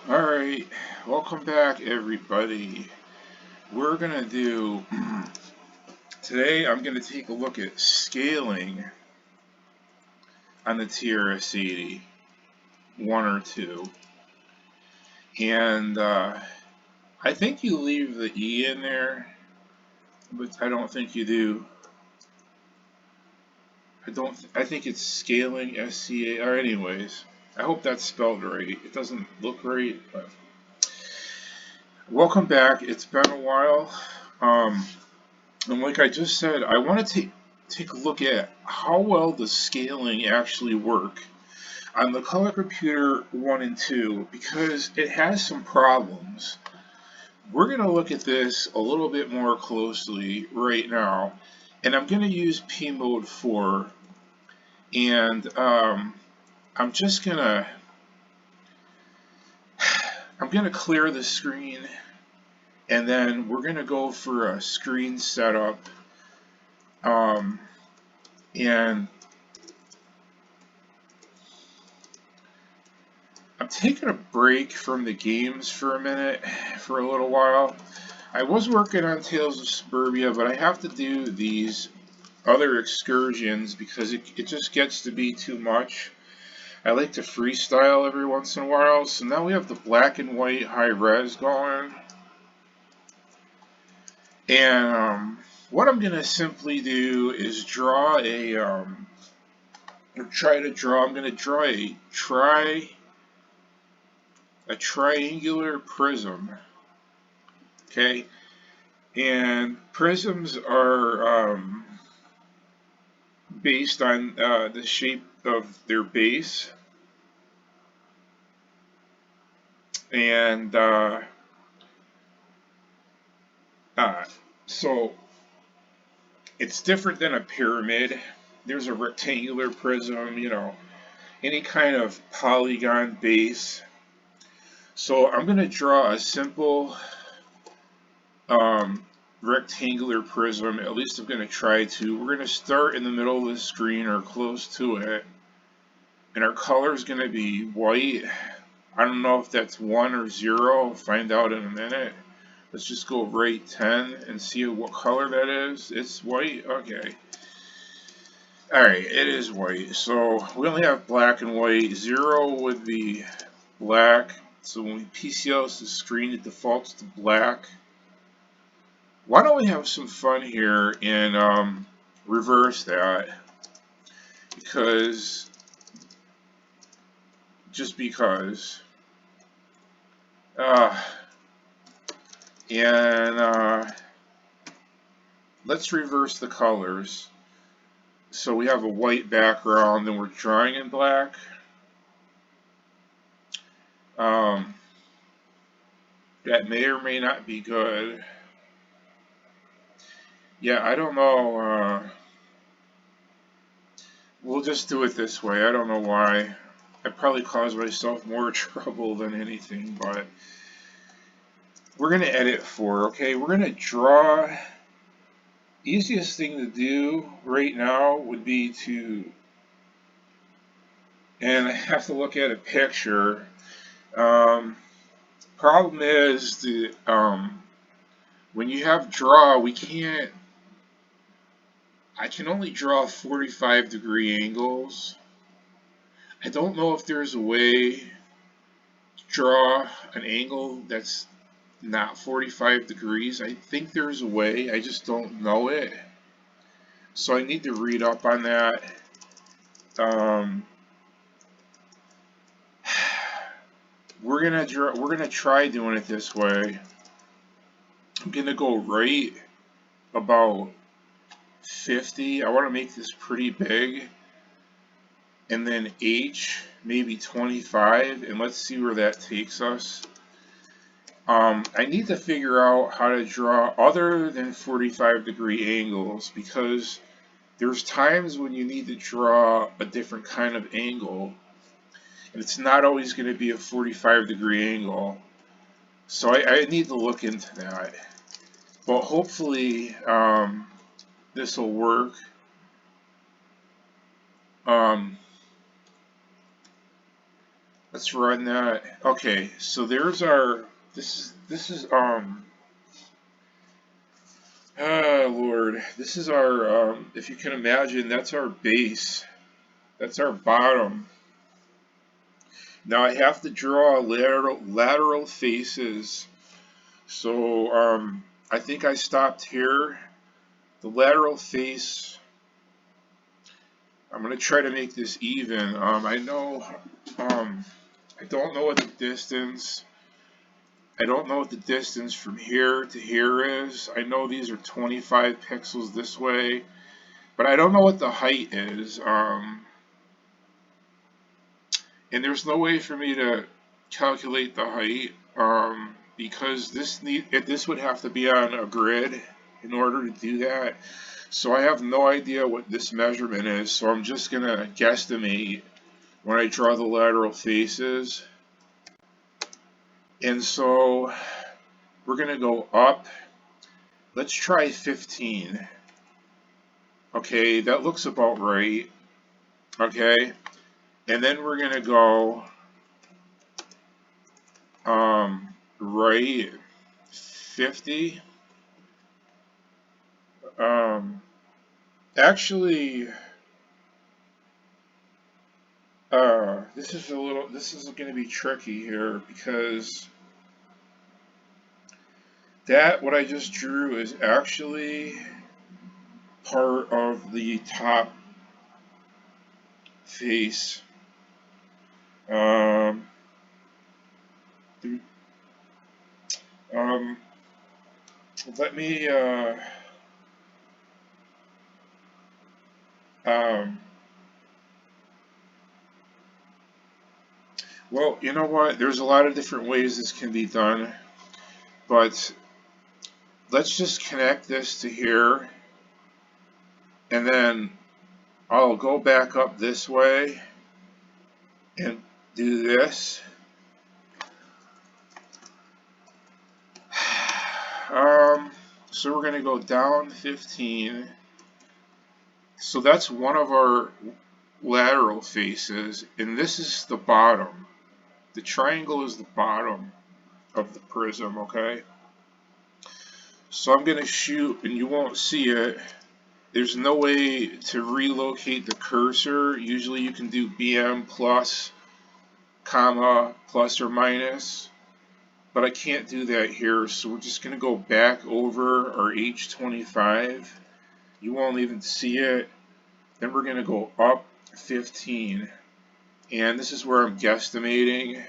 Alright, welcome back everybody. We're gonna do, today I'm gonna take a look at scaling on the TRS-80, 1 or 2. And I think you leave the E in there, but I don't think you do. I think it's scaling, SCA, or anyways. I hope that's spelled right. It doesn't look right, but welcome back. It's been a while. And like I just said, I want to take a look at how well does scaling actually work on the Color Computer 1 and 2 because it has some problems. We're going to look at this a little bit more closely right now, and I'm going to use P mode 4, and I'm gonna clear the screen, and then we're gonna go for a screen setup. And I'm taking a break from the games for a minute, for a little while. I was working on Tales of Suburbia, but I have to do these other excursions because it just gets to be too much. I like to freestyle every once in a while, so now we have the black and white high res going. And what I'm going to simply do is draw I'm going to draw a triangular prism. Okay, and prisms are based on the shape of their base, and so it's different than a pyramid. There's a rectangular prism, any kind of polygon base. So I'm going to draw a simple rectangular prism. At least I'm going to try to. We're going to start in the middle of the screen or close to it. And our color is going to be white. I don't know if that's 1 or 0. I'll find out in a minute. Let's just go right 10 and see what color that is. It's white? Okay. Alright, it is white. So we only have black and white. 0 would be black. So when we PCL the screen, it defaults to black. Why don't we have some fun here and reverse that? Just because. Let's reverse the colors. So we have a white background, and we're drawing in black. That may or may not be good. Yeah, I don't know. We'll just do it this way. I don't know why. I probably caused myself more trouble than anything, but we're going to edit okay? We're going to draw. Easiest thing to do right now would be and I have to look at a picture. Problem is when you have draw, I can only draw 45-degree angles. I don't know if there's a way to draw an angle that's not 45 degrees. I think there's a way, I just don't know it. So I need to read up on that. We're gonna try doing it this way. I'm gonna go right about 50. I want to make this pretty big. And then H, maybe 25, and let's see where that takes us. I need to figure out how to draw other than 45-degree angles because there's times when you need to draw a different kind of angle, and it's not always going to be a 45-degree angle. So I need to look into that. But hopefully this will work. Let's run that. Okay, so there's our, oh Lord, this is our, if you can imagine, that's our base. That's our bottom. Now I have to draw lateral faces. So, I think I stopped here. The lateral face, I'm going to try to make this even. I know, I don't know what the distance, I don't know what the distance from here to here is. I know these are 25 pixels this way, but I don't know what the height is. And there's no way for me to calculate the height, because this would have to be on a grid in order to do that. So I have no idea what this measurement is, so I'm just going to guesstimate when I draw the lateral faces. And so we're going to go up. Let's try 15. Okay, that looks about right. Okay, and then we're going to go right 50. Actually, this is going to be tricky here because what I just drew is actually part of the top face. Um, let me, well, you know what? There's a lot of different ways this can be done, but let's just connect this to here, and then I'll go back up this way and do this. So we're going to go down 15. So that's one of our lateral faces, and this is the bottom. The triangle is the bottom of the prism, okay? So I'm going to shoot, and you won't see it. There's no way to relocate the cursor. Usually you can do BM plus, comma, plus or minus. But I can't do that here, so we're just going to go back over our H25. You won't even see it. Then we're going to go up 15. And this is where I'm guesstimating.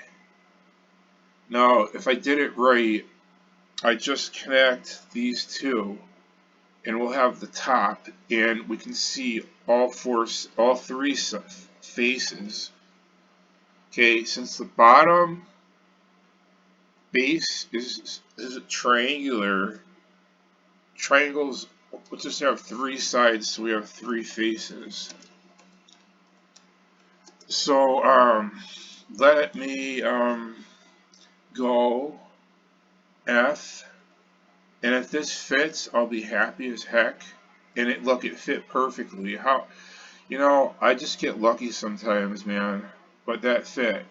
Now, if I did it right, I just connect these two, and we'll have the top, and we can see all three faces. Okay, since the bottom base is triangular, triangles will just have three sides, so we have three faces. So let me go F, and if this fits, I'll be happy as heck. And look, it fit perfectly. How, I just get lucky sometimes, man. But that fit.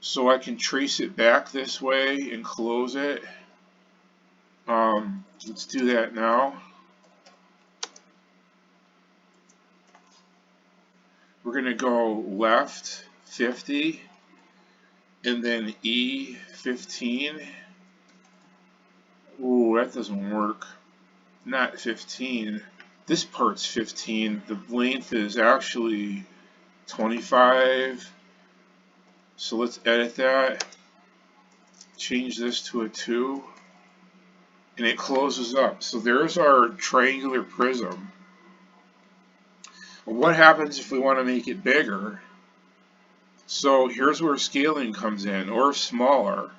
So I can trace it back this way and close it. Let's do that now. We're going to go left 50 and then E 15. Ooh, that doesn't work. Not 15. This part's 15. The length is actually 25. So let's edit that. Change this to a 2. And it closes up. So there's our triangular prism. Well, what happens if we want to make it bigger? So here's where scaling comes in, or smaller.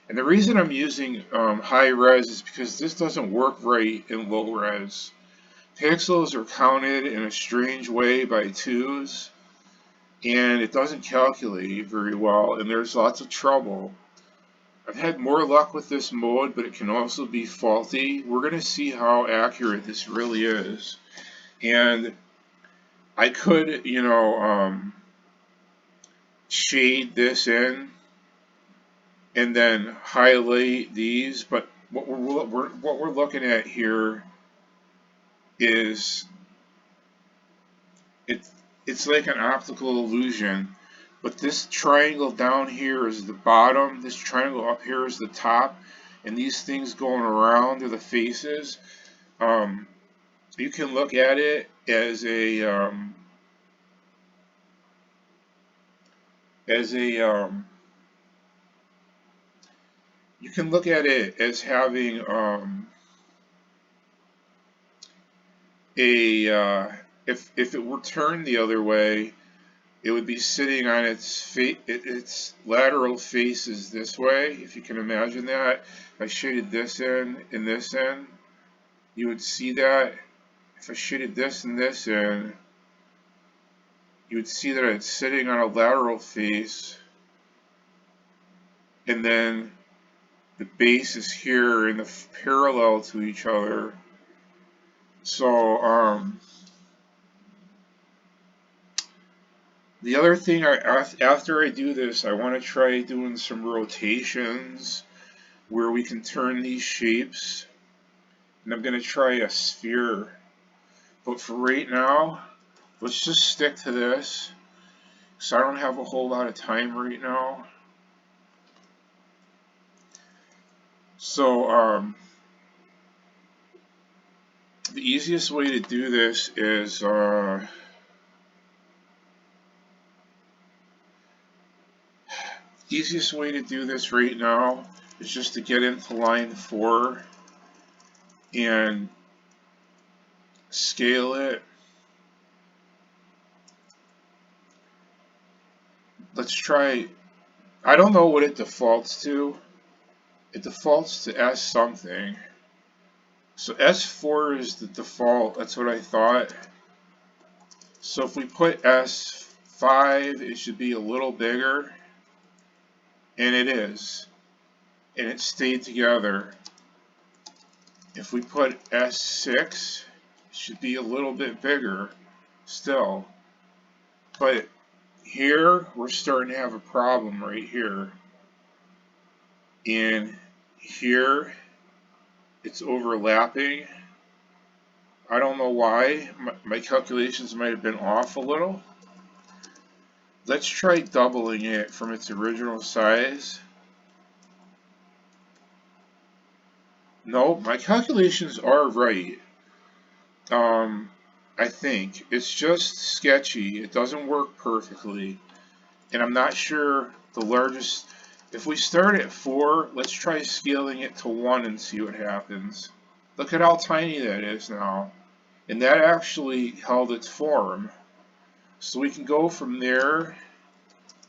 And the reason I'm using high res is because this doesn't work right in low res. Pixels are counted in a strange way by 2s, and it doesn't calculate very well, and there's lots of trouble. I've had more luck with this mode, but it can also be faulty. We're going to see how accurate this really is. And I could, shade this in and then highlight these, but what we're looking at here is it's like an optical illusion. But this triangle down here is the bottom, this triangle up here is the top, and these things going around are the faces. You can look at it as a you can look at it as having if it were turned the other way, it would be sitting on its lateral faces this way, if you can imagine that. If I shaded this in and this in, you would see that. If I shaded this and this in, you would see that it's sitting on a lateral face, and then the base is here and the parallel to each other. So the other thing, after I do this, I want to try doing some rotations where we can turn these shapes, and I'm going to try a sphere. But for right now, let's just stick to this, because I don't have a whole lot of time right now. So the easiest way to do this is right now is just to get into line 4 and scale it. Let's try, I don't know what it defaults to. It defaults to S something. So S4 is the default, that's what I thought. So if we put S5, it should be a little bigger. And it is. And it stayed together. If we put S6, it should be a little bit bigger still. But here, we're starting to have a problem right here. And here, it's overlapping. I don't know why. My calculations might have been off a little. Let's try doubling it from its original size. No, my calculations are right. I think. It's just sketchy. It doesn't work perfectly. And I'm not sure the largest. If we start at 4, let's try scaling it to 1 and see what happens. Look at how tiny that is now. And that actually held its form. So we can go from there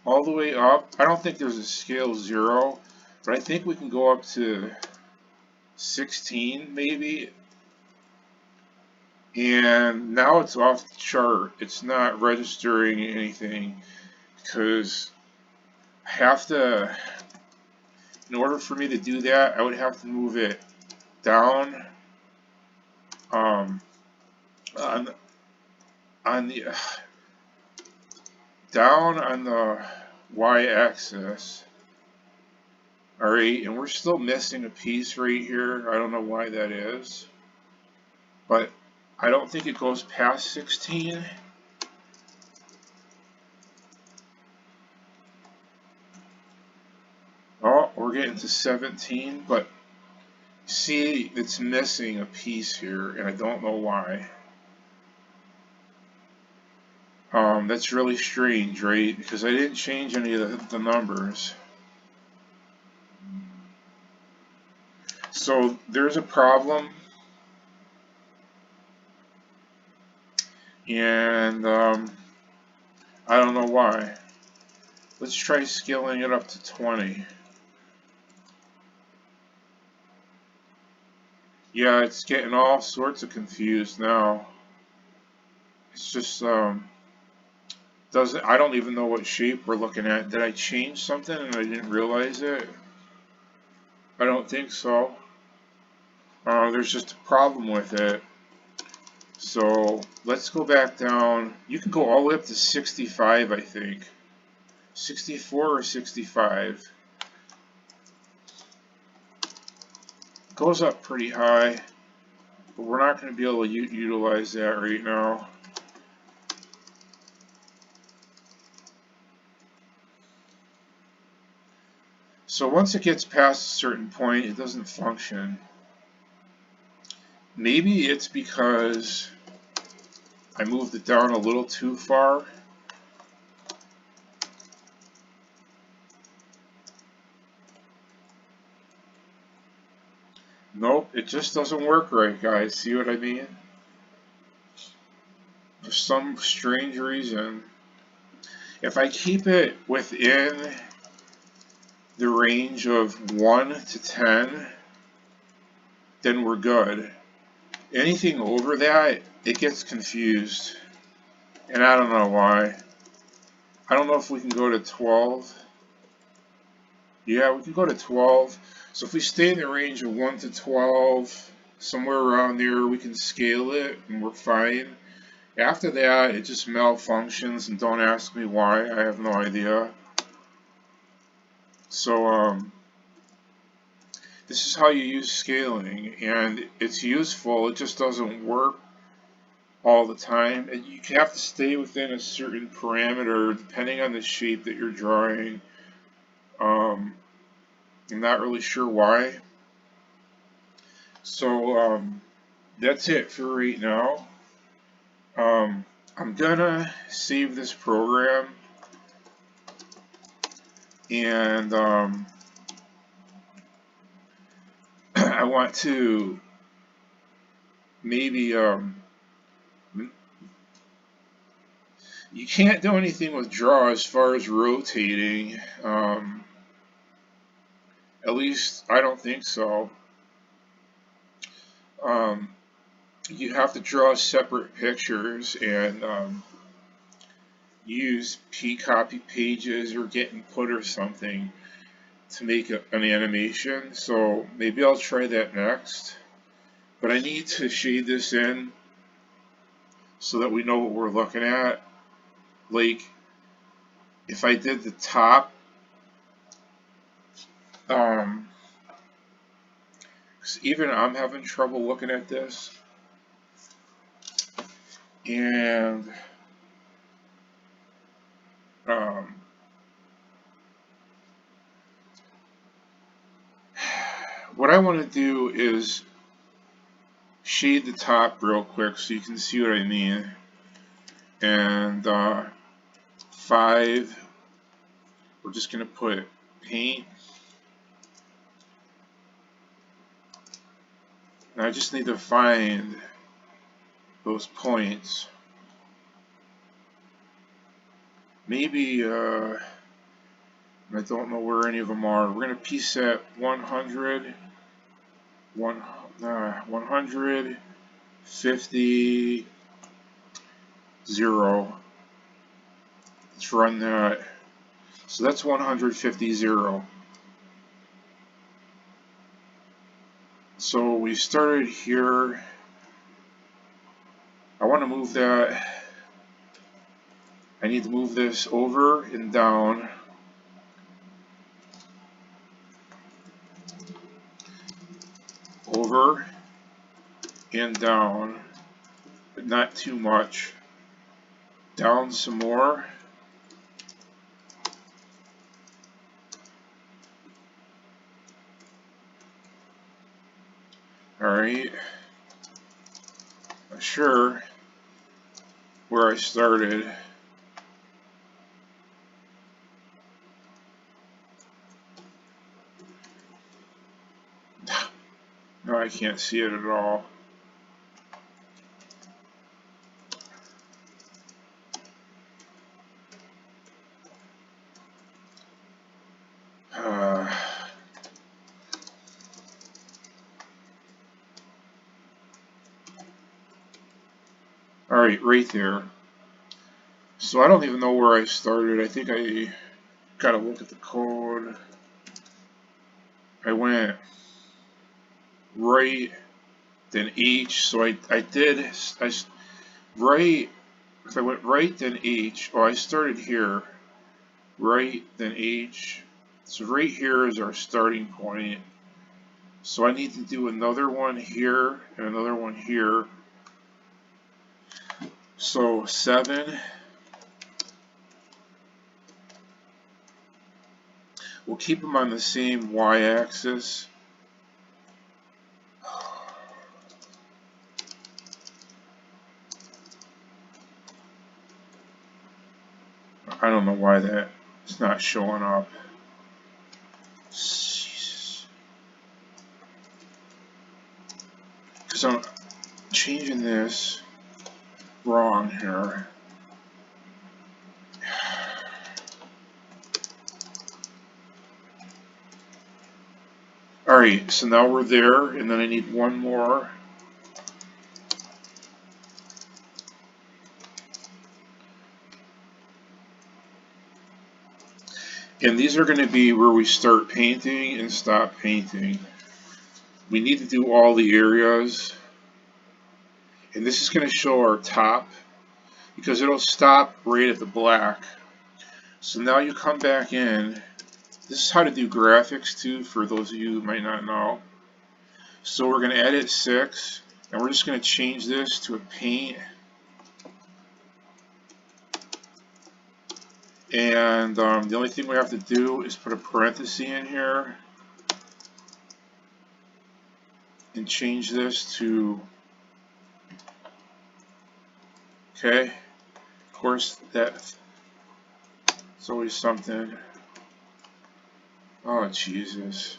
all the way up. I don't think there's a scale 0, but I think we can go up to 16 maybe. And now it's off the chart. It's not registering anything because I have to, in order for me to do that, I would have to move it down on the down on the y-axis. Alright, and we're still missing a piece right here. I don't know why that is, but I don't think it goes past 16. Oh, we're getting to 17, but see, it's missing a piece here, and I don't know why. That's really strange, right? Because I didn't change any of the numbers. So there's a problem. And I don't know why. Let's try scaling it up to 20. Yeah, it's getting all sorts of confused now. It's just doesn't. I don't even know what shape we're looking at. Did I change something and I didn't realize it? I don't think so. There's just a problem with it. So let's go back down. You can go all the way up to 65, I think. 64 or 65. Goes up pretty high, but we're not going to be able to utilize that right now. So once it gets past a certain point, it doesn't function. Maybe it's because I moved it down a little too far. Nope, it just doesn't work right, guys. See what I mean? For some strange reason. If I keep it within the range of 1 to 10, then we're good. Anything over that, it gets confused. And I don't know why. I don't know if we can go to 12. Yeah, we can go to 12. So if we stay in the range of 1 to 12, somewhere around there, we can scale it and we're fine. After that, it just malfunctions, and don't ask me why. I have no idea. So, this is how you use scaling, and it's useful. It just doesn't work all the time, and you have to stay within a certain parameter depending on the shape that you're drawing. I'm not really sure why. So that's it for right now. I'm gonna save this program, and I want to maybe you can't do anything with draw as far as rotating. At least I don't think so. You have to draw separate pictures and use p-copy pages or get input or something to make an animation. So maybe I'll try that next. But I need to shade this in so that we know what we're looking at. Like, if I did the top, because even I'm having trouble looking at this. And what I want to do is shade the top real quick so you can see what I mean. And 5, we're just going to put paint. And I just need to find those points. Maybe, I don't know where any of them are. We're going to piece at 100, 150, 0. Let's run that. So that's 150, 0. So we started here. I want to move that. I need to move this over and down. Over and down, but not too much. Down some more. Alright. Not sure where I started. No, I can't see it at all. Alright, right there. So I don't even know where I started. I think I gotta look at the code. I went right, then H. So I right. If I went right, then H. Oh, I started here. right, then H. So right here is our starting point. So I need to do another one here and another one here. So 7. We'll keep them on the same y-axis. I don't know why that is not showing up. Jesus. Because I'm changing this wrong here. Alright, so now we're there, and then I need one more. And these are going to be where we start painting and stop painting. We need to do all the areas. And this is going to show our top, because it'll stop right at the black. So now you come back in. This is how to do graphics too, for those of you who might not know. So we're going to edit 6, and we're just going to change this to a paint. And the only thing we have to do is put a parenthesis in here and change this to, okay, of course that's always something. Oh Jesus,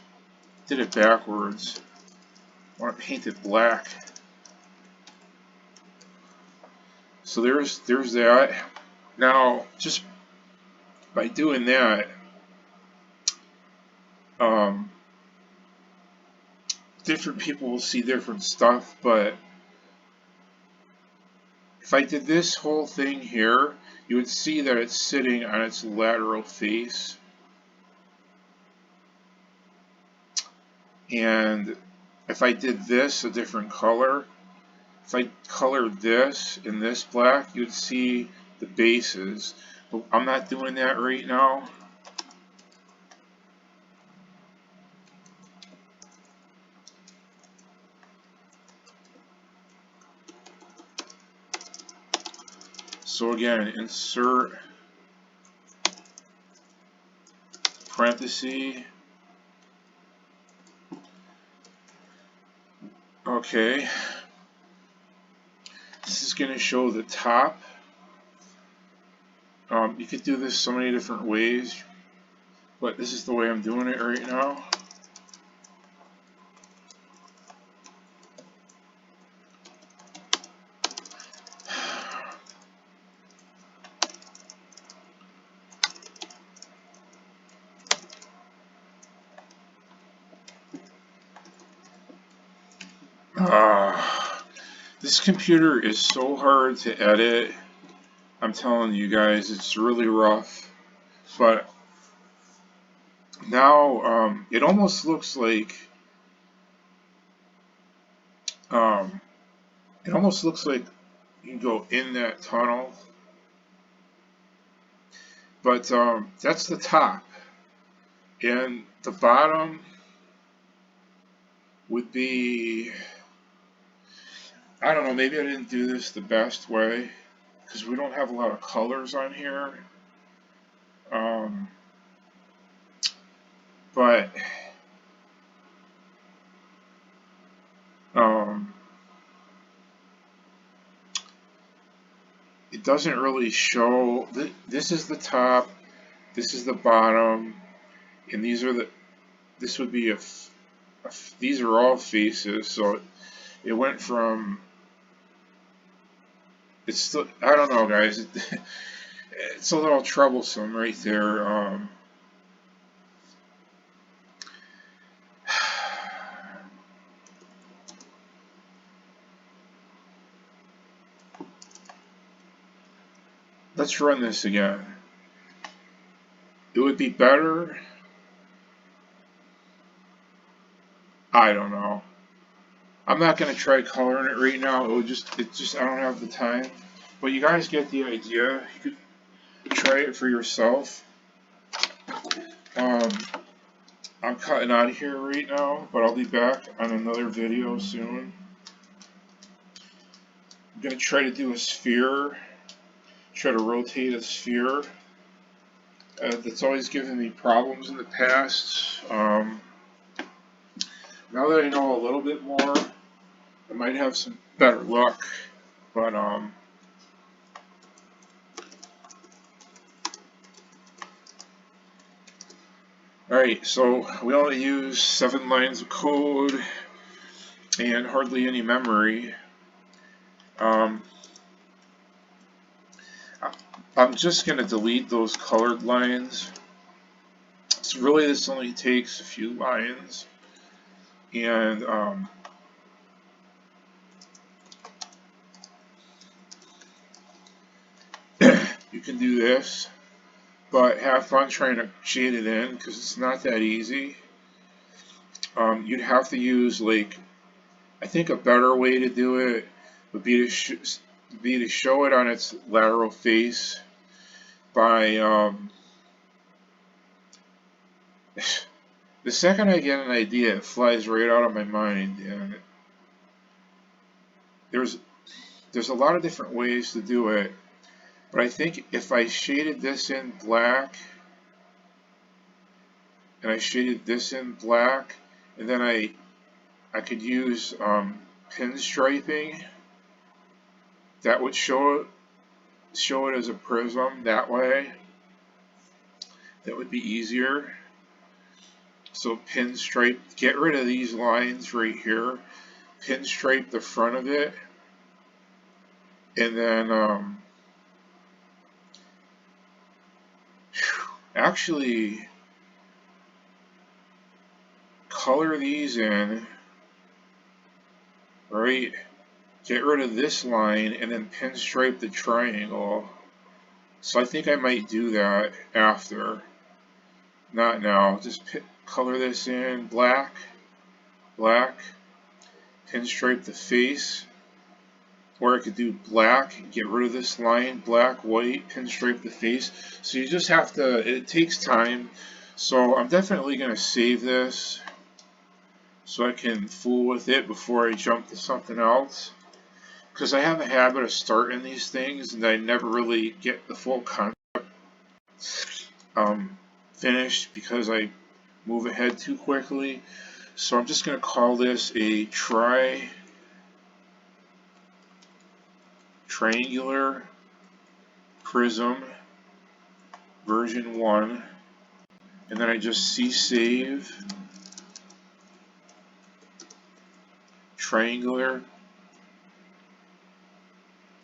did it backwards. I want to paint it black. So there's that. Now just by doing that, different people will see different stuff, but if I did this whole thing here, you would see that it's sitting on its lateral face. And if I did this a different color, if I colored this in this black, you'd see the bases. But I'm not doing that right now. So again, insert parenthesis. Okay. This is going to show the top. You could do this so many different ways, but this is the way I'm doing it right now. This computer is so hard to edit. I'm telling you guys, it's really rough. But now it almost looks like you can go in that tunnel. But that's the top, and the bottom would be, I don't know, maybe I didn't do this the best way because we don't have a lot of colors on here. But it doesn't really show. This is the top, this is the bottom, and these are the. This would be these are all faces. So it went from. It's still. I don't know, guys. It's a little troublesome right there. Let's run this again. It would be better. I don't know. I'm not gonna try coloring it right now. I don't have the time. But you guys get the idea. You could try it for yourself. I'm cutting out of here right now, but I'll be back on another video soon. I'm going to try to do a sphere, try to rotate a sphere. That's always given me problems in the past. Now that I know a little bit more, I might have some better luck, but alright, so we only use 7 lines of code and hardly any memory. I'm just going to delete those colored lines. So really this only takes a few lines, and you can do this, but have fun trying to shade it in because it's not that easy. You'd have to use, like, I think a better way to do it would be to show it on its lateral face by the second I get an idea, it flies right out of my mind, and there's a lot of different ways to do it, but I think if I shaded this in black, and I shaded this in black, and then I could use pinstriping, that would show it as a prism that way. That would be easier. So pinstripe, get rid of these lines right here, pinstripe the front of it, and then actually color these in, right? Get rid of this line and then pinstripe the triangle. So I think I might do that after, not now. Just color this in black, black, pinstripe the face, or I could do black, get rid of this line, black, white, pinstripe the face. So you just have to, it takes time. So I'm definitely going to save this so I can fool with it before I jump to something else. Because I have a habit of starting these things and I never really get the full concept finished because I move ahead too quickly. So I'm just going to call this a triangular prism version 1, and then I just save triangular.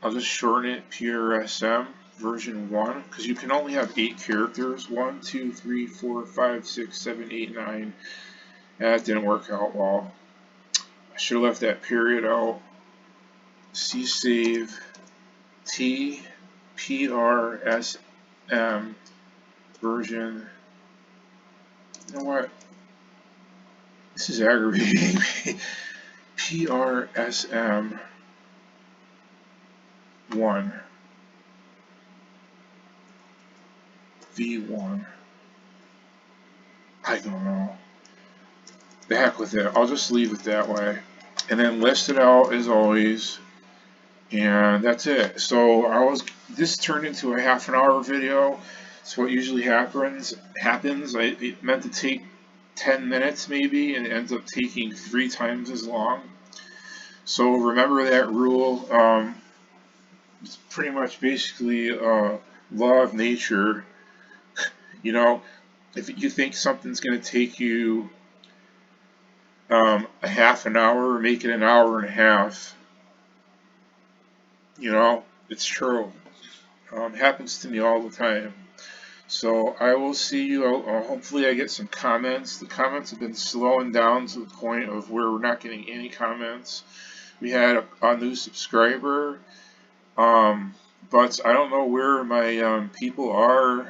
I'll just shorten it PRSM version 1 because you can only have 8 characters. 1, 2, 3, 4, 5, 6, 7, 8, 9. That didn't work out well. I should have left that period out. Save T PRSM version. You know what? This is aggravating me. PRSM 1 V1. I don't know. The heck with it. I'll just leave it that way. And then list it out as always. And that's it. So this turned into a half an hour video. So what usually happens. It meant to take 10 minutes maybe, and it ends up taking 3 times as long. So remember that rule. It's pretty much basically a law of nature. You know, if you think something's going to take you a half an hour, make it an hour and a half. You know, it's true. Happens to me all the time. So I will see you. Hopefully I get some comments. The comments have been slowing down to the point of where we're not getting any comments. We had a new subscriber, but I don't know where my people are.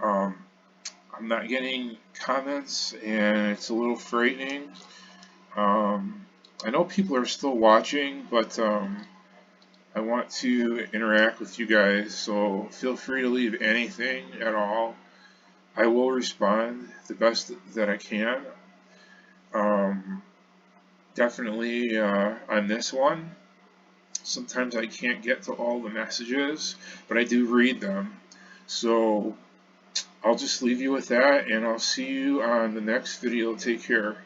I'm not getting comments, and it's a little frightening. I know people are still watching, but I want to interact with you guys, so feel free to leave anything at all. I will respond the best that I can. Definitely on this one. Sometimes I can't get to all the messages, but I do read them. So I'll just leave you with that, and I'll see you on the next video. Take care.